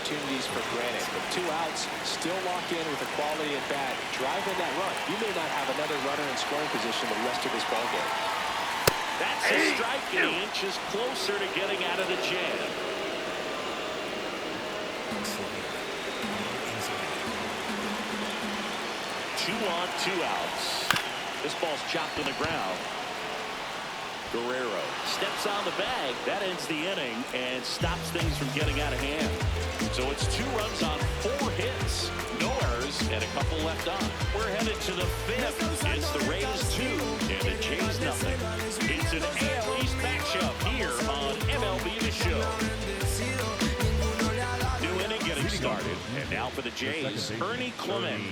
opportunities for granted. But 2 outs, still lock in with a quality at bat. Drive in that run. You may not have another runner in scoring position the rest of this ballgame. That's a strike, and he inches closer to getting out of the jam. Two on, 2 outs. This ball's chopped on the ground. Guerrero steps on the bag. That ends the inning and stops things from getting out of hand. So it's 2 runs on 4 hits. No errors and a couple left on. We're headed to the 5th. It's the Rays 2 and the Jays nothing. It's an AL East matchup here on MLB The Show. New inning getting started. And now for the Jays, Ernie Clement.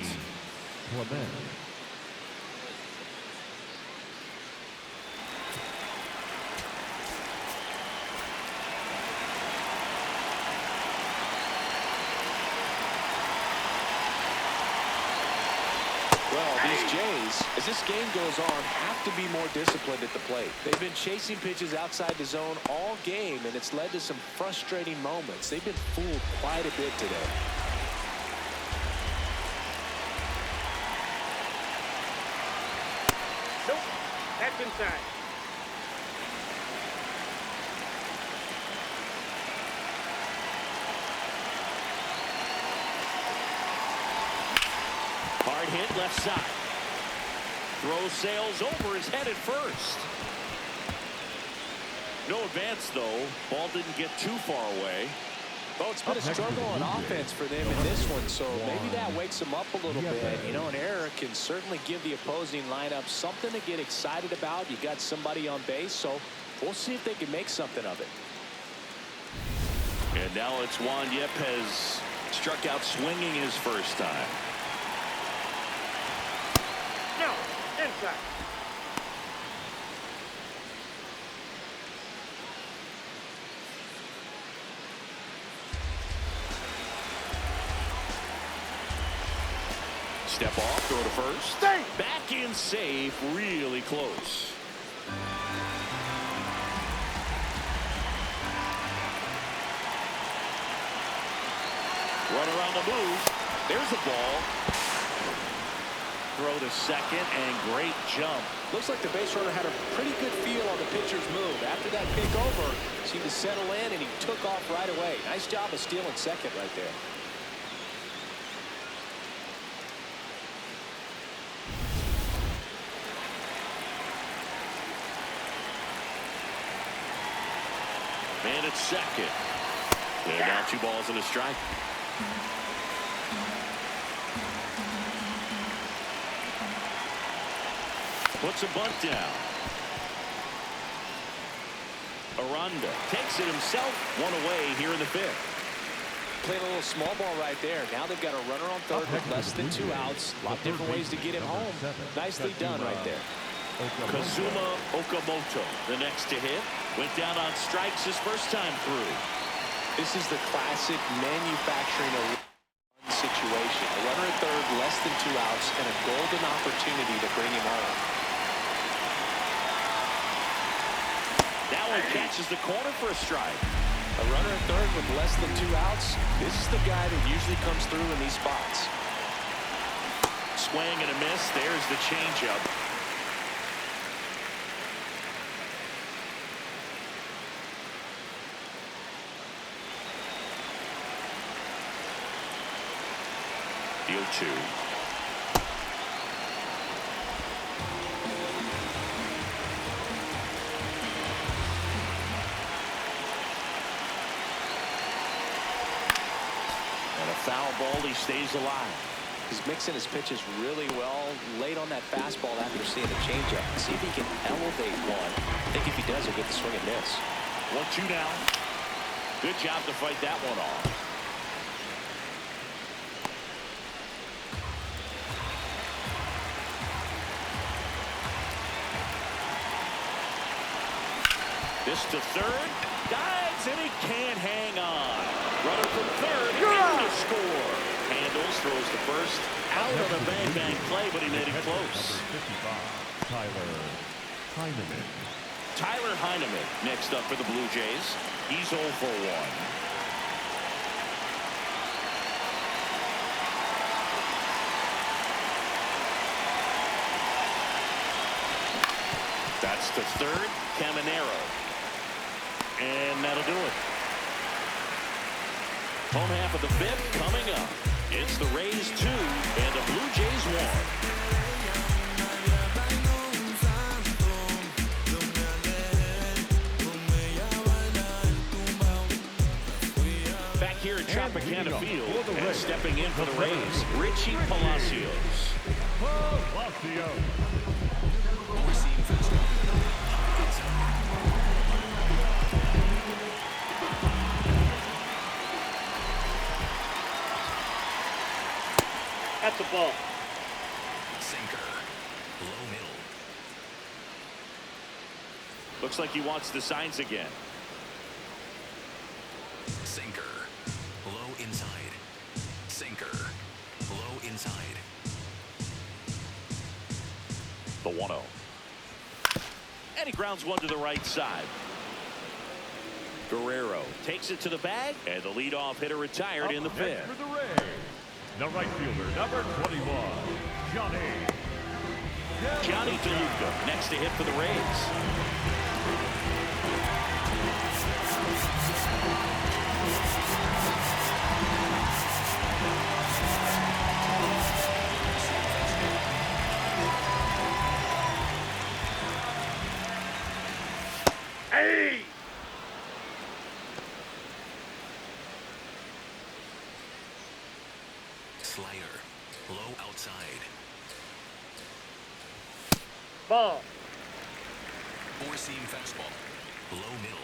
Well, these Jays, as this game goes on, have to be more disciplined at the plate. They've been chasing pitches outside the zone all game, and it's led to some frustrating moments. They've been fooled quite a bit today. Nope, that's inside. Hard hit left side. Throw sails over his head at first. No advance, though. Ball didn't get too far away. Well, it's been a struggle on offense for them in this one, so maybe that wakes them up a little bit. You know, an error can certainly give the opposing lineup something to get excited about. You got somebody on base, so we'll see if they can make something of it. And now it's Juan Yepez. Struck out swinging his first time. No, inside. Step off, throw to first. Safe. Back in safe, really close. Runner on the move. There's a ball. Throw to second, and great jump. Looks like the base runner had a pretty good feel on the pitcher's move. After that kick over, seemed to settle in, and he took off right away. Nice job of stealing second right there. Man at second. And now 2 balls and a strike. Puts a bunt down. Aranda takes it himself. 1 away here in the 5th. Playing a little small ball right there. Now they've got a runner on third with less than 2 outs. A lot of different ways to get him home. Nicely done right there. Kazuma Okamoto, the next to hit. Went down on strikes his first time through. This is the classic manufacturing a run situation. A runner at third, less than 2 outs, and a golden opportunity to bring him home. That one catches the corner for a strike. A runner at third with less than 2 outs. This is the guy that usually comes through in these spots. Swing and a miss. There's the changeup. The 0-2. And a foul ball. He stays alive. He's mixing his pitches really well. Late on that fastball after seeing the changeup. See if he can elevate one. I think if he does, he'll get the swing and miss. 1-2 now. Good job to fight that one off. This to third. Dives, and he can't hang on. Runner from third. In to score. Handles, throws to first. Out on a bang-bang play, but he made it close. 55, Tyler Heineman. Tyler Heineman next up for the Blue Jays. He's 0 for 1. That's the third. Caminero. And that'll do it. Home half of the fifth coming up. It's the Rays 2 and the Blue Jays 1. Back here at Tropicana Field and stepping in for the Rays, Richie Palacios. That's a ball. Sinker. Low middle. Looks like he wants the signs again. Sinker. Low inside. Sinker. Low inside. The 1-0. And he grounds one to the right side. Guerrero takes it to the bag, and the leadoff hitter retired in the fifth. For the Rays, the right fielder, number 21, Johnny DeLuca next to hit for the Rays. Hey! Slider. Low outside. Ball. Four-seam fastball. Low middle.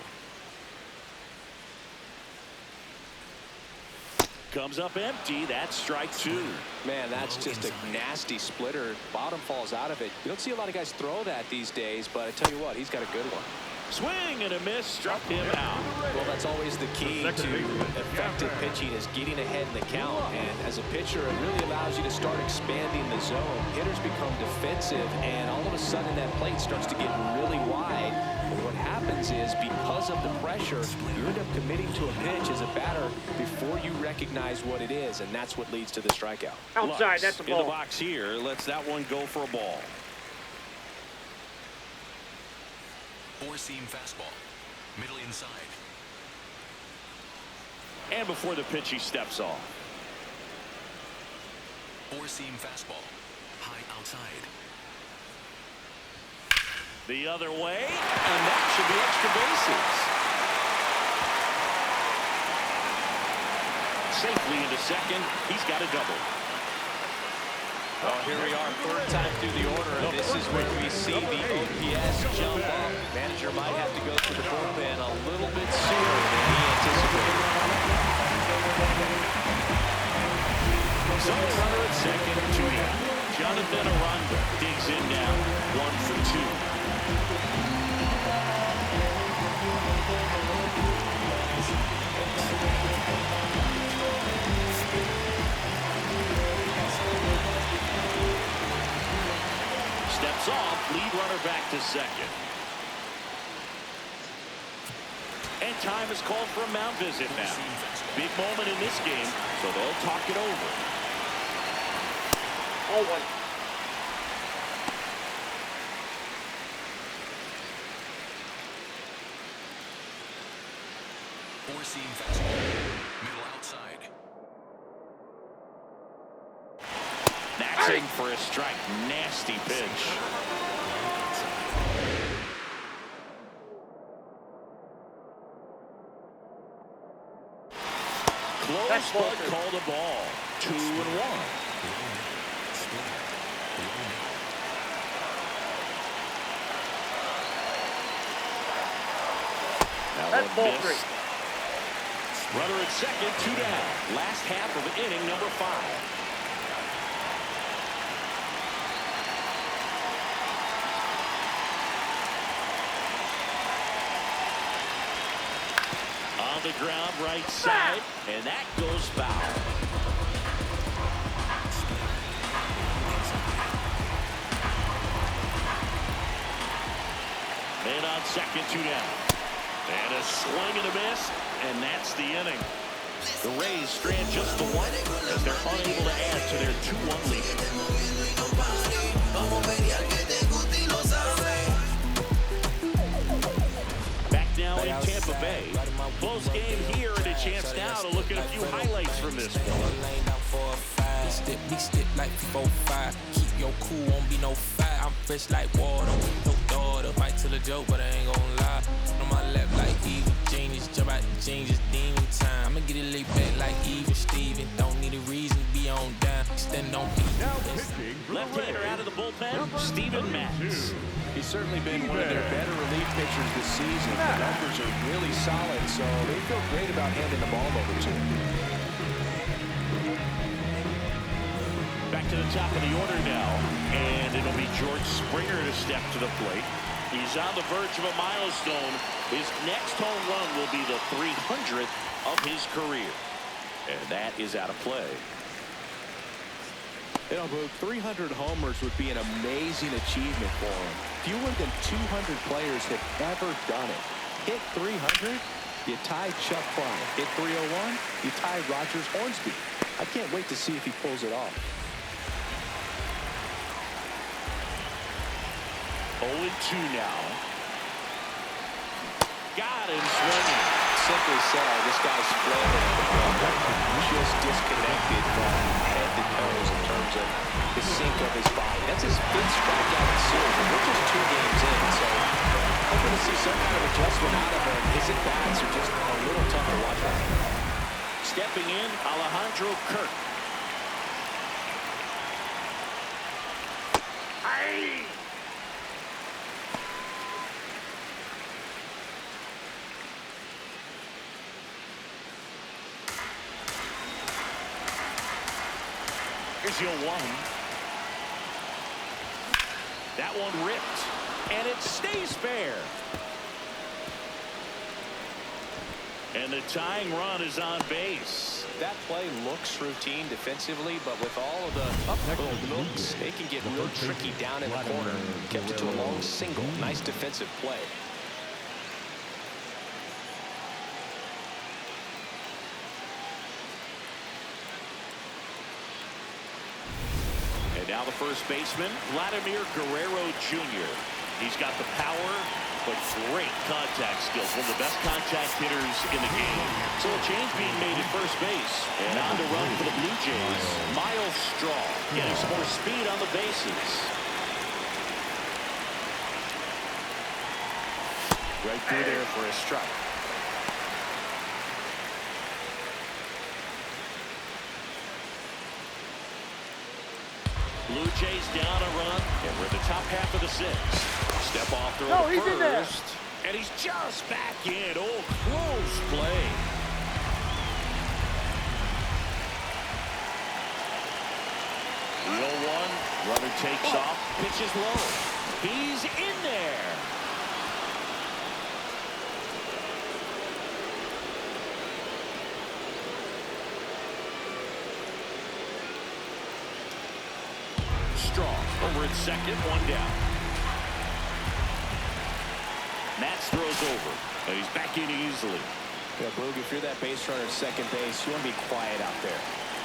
Comes up empty. That's strike 2. Man, that's just a nasty splitter. Bottom falls out of it. You don't see a lot of guys throw that these days, but I tell you what, he's got a good one. Swing and a miss, struck him out. Well, that's always the key to effective pitching, is getting ahead in the count. And as a pitcher, it really allows you to start expanding the zone. Hitters become defensive, and all of a sudden that plate starts to get really wide. And what happens is, because of the pressure, you end up committing to a pitch as a batter before you recognize what it is, and that's what leads to the strikeout. Outside, Lux that's a in the ball. box here. Lets that one go for a ball. Four-seam fastball. Middle inside. And before the pitch, he steps off. Four-seam fastball. High outside. The other way, and that should be extra bases. Safely into second. He's got a double. Oh, here we are, third time through the order, and this is where we see the OPS jump up. Manager might have to go to the bullpen a little bit sooner than he anticipated. So runner at second, 2 down. Jonathan Aranda digs in now, 1 for 2. Steps off, lead runner back to second. And time is called for a mound visit now. Big moment in this game, so they'll talk it over. 0-1. Four-seam fastball. Middle outside. Maxing for a strike. Nasty pitch. Close, but called a ball. 2-1. That's ball 3. Runner at second, 2 down. Last half of inning number 5. On the ground, right side, and that goes foul. Man on second, 2 down. And a swing and a miss, and that's the inning. The Rays strand just the 1 as they're unable to add to their 2-1 lead. Bay. Close game here and a chance now to look at a few highlights from this one. Big step like 4-5. Keep your cool, won't be no fight. I'm fresh like water with no daughter. Might tell a joke, but I ain't gon' lie. On my lap like evil genius. Jump out the genius, demon time. I'ma get it laid back like evil Steven. Don't need a reason to be on down. Stand on feet. Now pitching for the Left-hander Rays, out of the bullpen, Steven Matz. He's certainly been one of their better relief pitchers this season. The numbers are really solid, so they feel great about handing the ball over to him. Back to the top of the order now, and it'll be George Springer to step to the plate. He's on the verge of a milestone. His next home run will be the 300th of his career, and that is out of play. You know, 300 homers would be an amazing achievement for him. Fewer than 200 players have ever done it. Hit 300, you tie Chuck Klein. Hit 301, you tie Rogers Hornsby. I can't wait to see if he pulls it off. 0-2 now. Got him swinging. Simply said, this guy's flailing at the ball. Just disconnected from head to toes in terms of the sink of his body. That's his fifth strikeout in the series, and we're just 2 games in, so hoping to see some kind of adjustment out of him. His at-bats are just a little tough to watch out. Stepping in, Alejandro Kirk. Hey! Here's your 1. That one ripped, and it stays fair. And the tying run is on base. That play looks routine defensively, but with all of the little nooks, they can get real tricky down in the corner. Kept it to a long single. Nice defensive play. And now the first baseman, Vladimir Guerrero Jr. He's got the power, but great contact skills. One of the best contact hitters in the game. So a change being made at first base. And on the run for the Blue Jays, Miles Straw getting some more speed on the bases. Right through there for a strike. Blue Jays down a run, and we're in the top half of the 6th. Step off throw No, to he's in there. first, and he's just back in. Oh, close play. The 0-1, runner takes off, pitches low. He's in there. Strong over at second, 1 down. Matz throws over, and he's back in easily. Yeah, Boog, if you're that base runner at second base, you want to be quiet out there.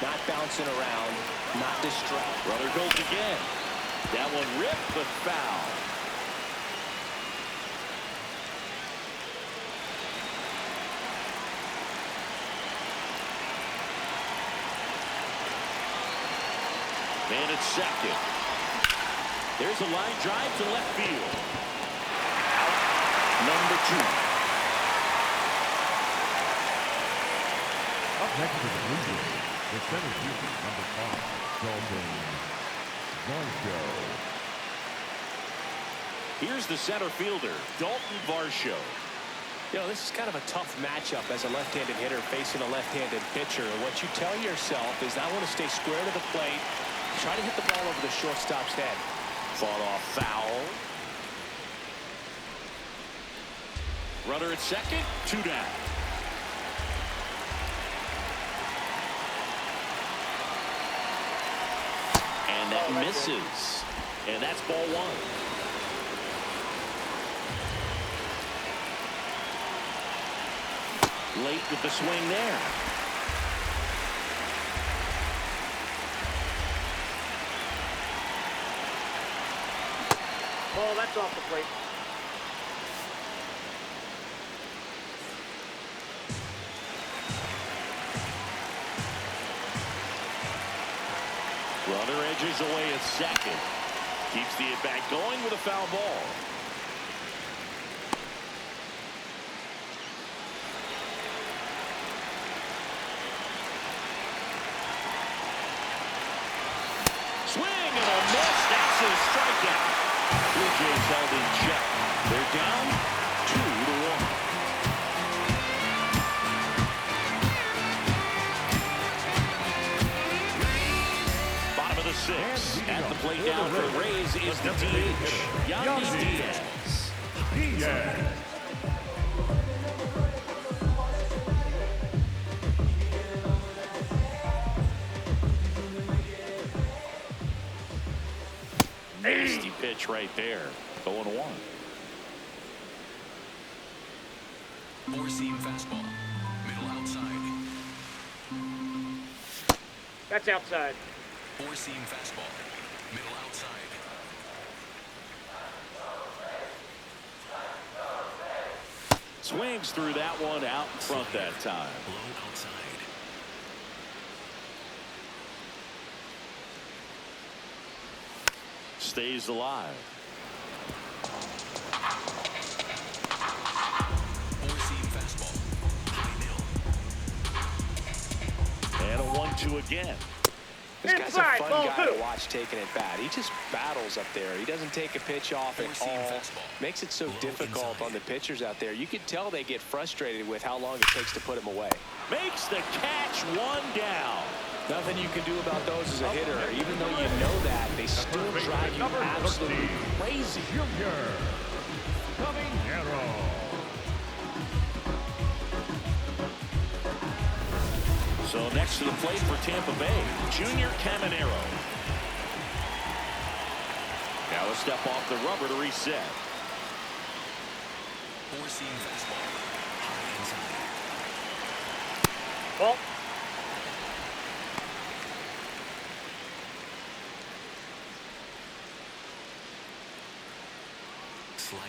Not bouncing around, not distracted. Runner goes again. That one ripped, but foul. Man at second. There's a line drive to left field. Out, number 2. Up next to the Blue Jays, the center fielder, number 5, Dalton Varsho. Here's the center fielder, Dalton Varsho. You know, this is kind of a tough matchup as a left-handed hitter facing a left-handed pitcher. What you tell yourself is, I want to stay square to the plate, try to hit the ball over the shortstop's head. Fought off foul. Runner at second, 2 down. And that misses. And that's ball 1. Late with the swing there. Oh, that's off the plate. Runner edges away at second. Keeps the at-bat going with a foul ball. Swing and a miss. That's a strikeout. Blue Jays held in check. They're down 2-1. Bottom of the sixth. At the plate now for the Rays is the DH, Yandy Diaz. Diaz. Nasty pitch right there. 0-1. Four-seam fastball. Middle outside. That's outside. Four-seam fastball. Middle outside. Swings through that one out in front that time. Low outside. Stays alive. Four-seam fastball. High middle. And a 1-2 again. This guy's a Inside, fun ball guy to two. watch taking it bat. He just battles up there. He doesn't take a pitch off at Four-seam all. fastball. Makes it so Low difficult inside. on the pitchers out there. You can tell they get frustrated with how long it takes to put him away. Makes the catch, one down. Nothing you can do about those as a hitter. Even though you know that, they still drive you Number absolutely 13. crazy. Junior Caminero. So next to the plate for Tampa Bay, Junior Caminero. Now a step off the rubber to reset. Four-seam fastball. High inside. Ball. Slide.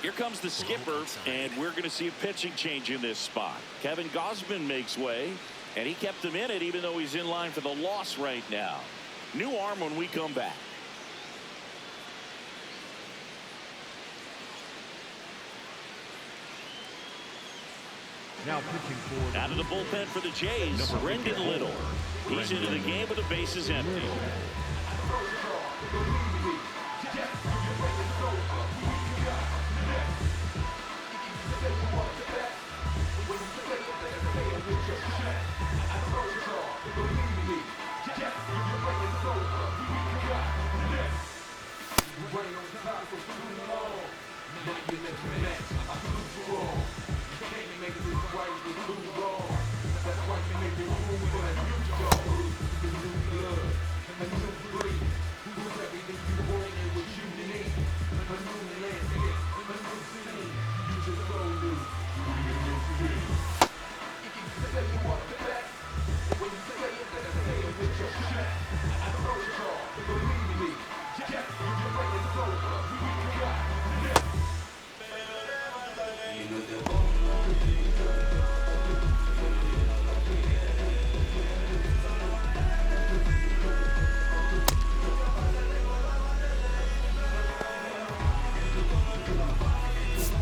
Here comes the skipper, and we're going to see a pitching change in this spot. Kevin Gausman makes way, and he kept him in it even though he's in line for the loss right now. New arm when we come back. Now pitching for Out of the bullpen for the Jays, Number Brendan 54. Little. He's into the game with the bases empty.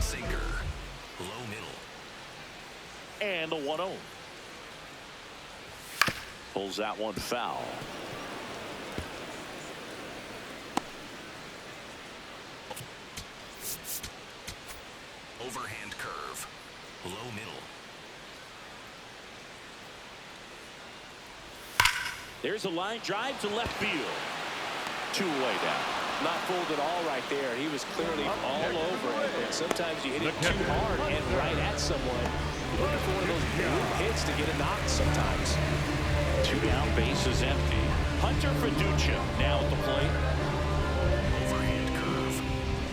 Sinker. Low middle. And the 1-0. Pulls that one foul. Overhand curve. Low middle. There's a line drive to left field. Two-way down. Not fooled at all right there. He was clearly all over it. But sometimes you hit it too hard and right at someone. You're looking for one of those big hits to get a knock sometimes. Two down, bases empty. Hunter Fiducia now at the plate. Overhand curve.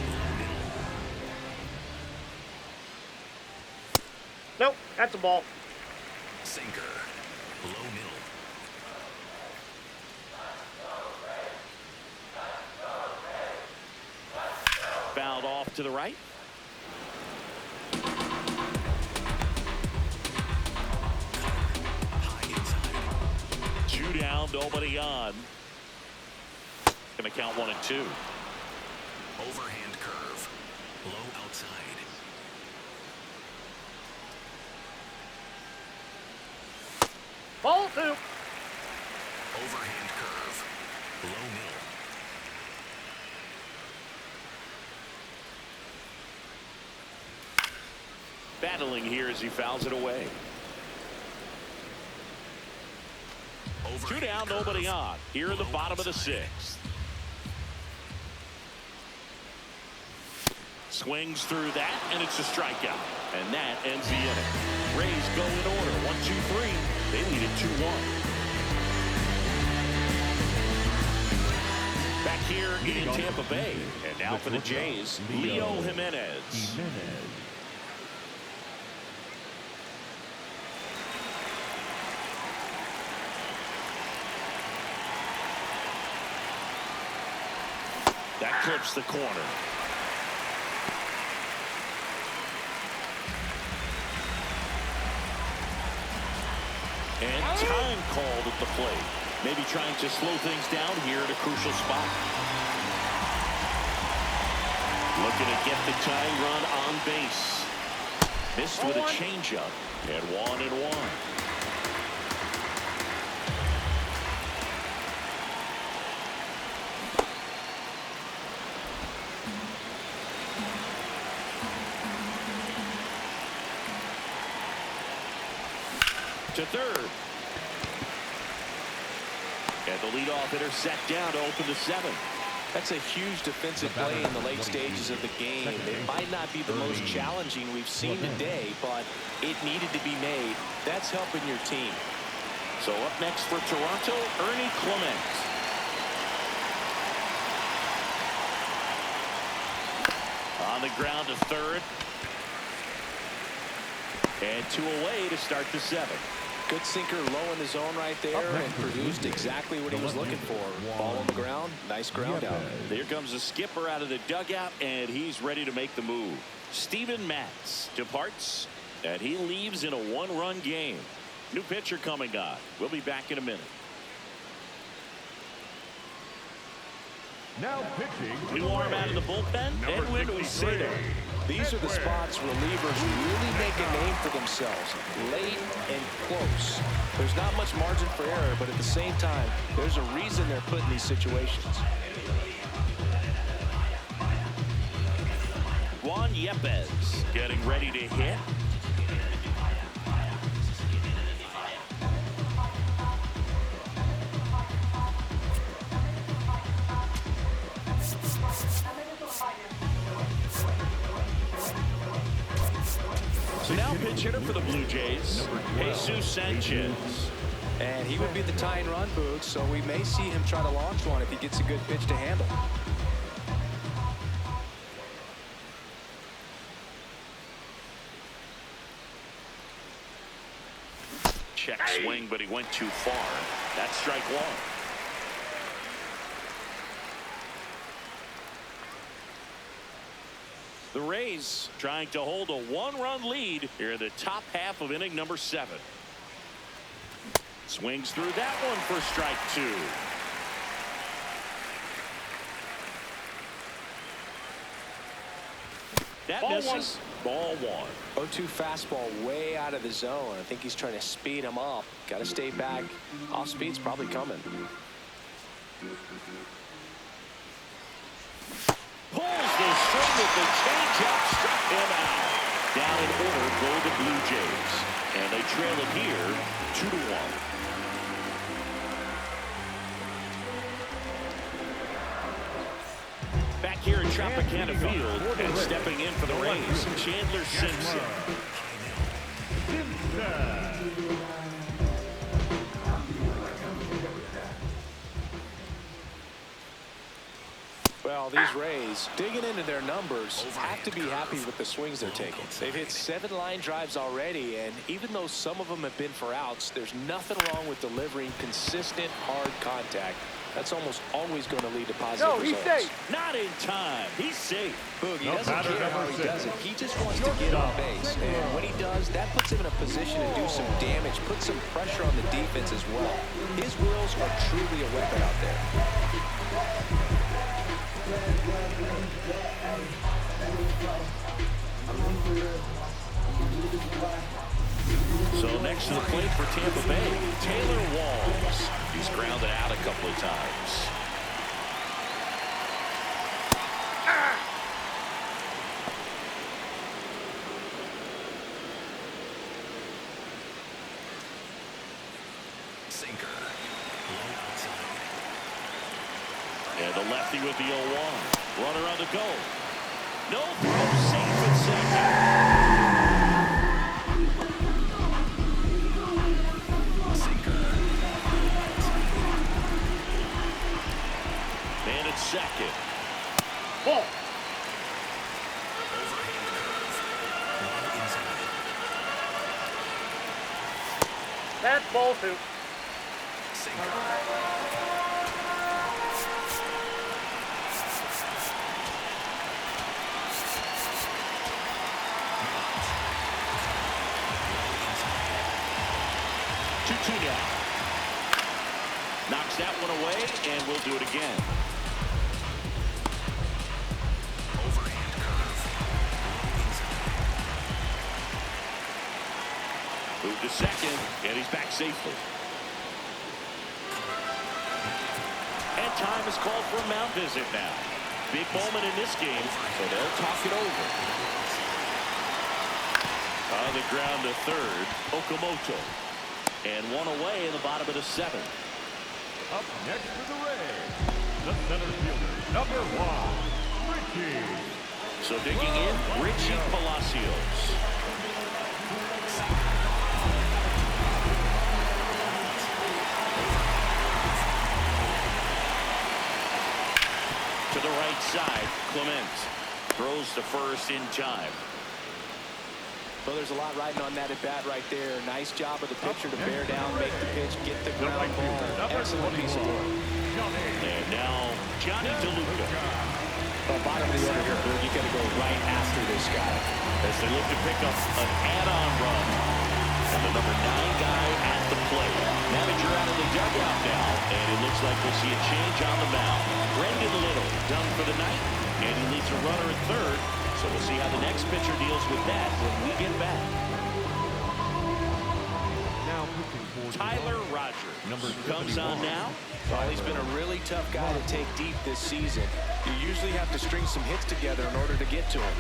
Low middle. Nope, that's a ball. Sinker. Low middle. Fouled off to the right. nobody on. Gonna count 1 and 2. Overhand curve. Low outside. Ball 2. Overhand curve. Low middle. Battling here as he fouls it away. 2 down, nobody on. Here in the bottom of the 6th. Swings through that, and it's a strikeout. And that ends the inning. Rays go in order. 1-2-3. They lead it 2-1. Back here in Tampa Bay. And now for the Jays, Leo Jimenez. That clips the corner. And time called at the plate. Maybe trying to slow things down here at a crucial spot. Looking to get the tying run on base. Missed with a changeup. And 1-1. To third. And the leadoff hitter set down to open the 7th. That's a huge defensive play in the late stages of the game. It might not be the most challenging we've seen today, but it needed to be made. That's helping your team. So up next for Toronto, Ernie Clement. On the ground to third. And 2 away to start the 7th. Good sinker low in the zone right there and produced exactly what he was looking for. Ball on the ground, nice ground out. Here comes the skipper out of the dugout, and he's ready to make the move. Steven Matz departs, and he leaves in a 1-run game. New pitcher coming on. We'll be back in a minute. Now pitching. New arm out of the bullpen, Edwin Uceda. These are the spots relievers really make a name for themselves. Late and close. There's not much margin for error, but at the same time, there's a reason they're put in these situations. Juan Yepez getting ready to hit. So now pitch hitter for the Blue Jays, Jesus Sanchez. And he would be the tying run, Boog, so we may see him try to launch one if he gets a good pitch to handle. Check swing, but he went too far. That's strike 1. The Rays trying to hold a 1-run lead here in the top half of inning number 7. Swings through that one for strike 2. That misses. Ball 1. 0-2 fastball way out of the zone. I think he's trying to speed him up. Got to stay back. Off speed's probably coming. Pulls the string with the changeup, struck him out. Down in order go the Blue Jays, and they trail it here 2-1. Back here at Tropicana Field, and stepping in for the Rays, Chandler Simpson. Well, these Rays, digging into their numbers, have to be happy with the swings they're taking. They've hit 7 line drives already, and even though some of them have been for outs, there's nothing wrong with delivering consistent, hard contact. That's almost always going to lead to positive results. He's safe. Not in time. He's safe. Boog, he doesn't care how he does it. He just wants to get on base. And when he does, does, that puts him in a position to do some damage, put some pressure on the defense as well. His wheels are truly a weapon out there. So next to the plate for Tampa Bay, Taylor Walls. He's grounded out a couple of times. Sinker. Low outside. And the lefty with the 0-1. Runner on the go. No throw, safe at Sinker. Man at second. Ball. Overhand curve. Low inside. That's ball two. Sinker. Two now. Knocks that one away, and we'll do it again. Overhand curve. Low inside. Move to second, and he's back safely. And time is called for a mound visit now. Big moment in this game, so they'll talk it over. On the ground to third, Okamoto. And one away in the bottom of the seventh. Up next for the Rays, the center fielder, number 1, Richie. So digging in, Richie Palacios. To the right side, Clement throws to first in time. Well, there's a lot riding on that at bat right there. Nice job of the pitcher to bear down, make the pitch, get the ground ball. Excellent piece of work. And now Johnny DeLuca. Bottom of the order here, Berg. You got to go right after this guy. As they look to pick up an add-on run. And the number 9 guy at the plate. Manager out of the dugout now. And it looks like we'll see a change on the mound. Brendan Little done for the night. And he leaves a runner at third. So we'll see how the next pitcher deals with that when we get back. Now pitching for Tyler Rogers Number comes on 71. now. Well, he's been a really tough guy to take deep this season. You usually have to string some hits together in order to get to him.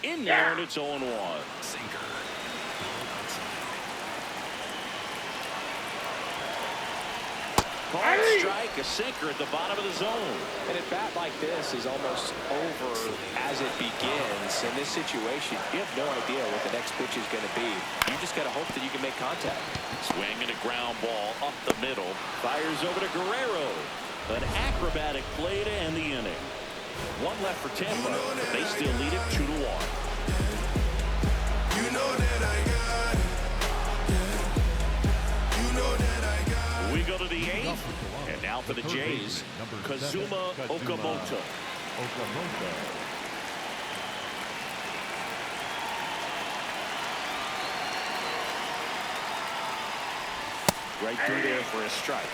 In there, and it's 0-1. Sinker. Low outside. Called strike, a sinker at the bottom of the zone. And a bat like this is almost over as it begins. In this situation, you have no idea what the next pitch is going to be. You just got to hope that you can make contact. Swinging a ground ball up the middle. Fires over to Guerrero. An acrobatic play to end the inning. One left for Tampa. They still lead it 2-1. You know that I got it. You know that I got it. We go to the 8th. And now for the Jays, Kazuma Okamoto. Right through there for a strike.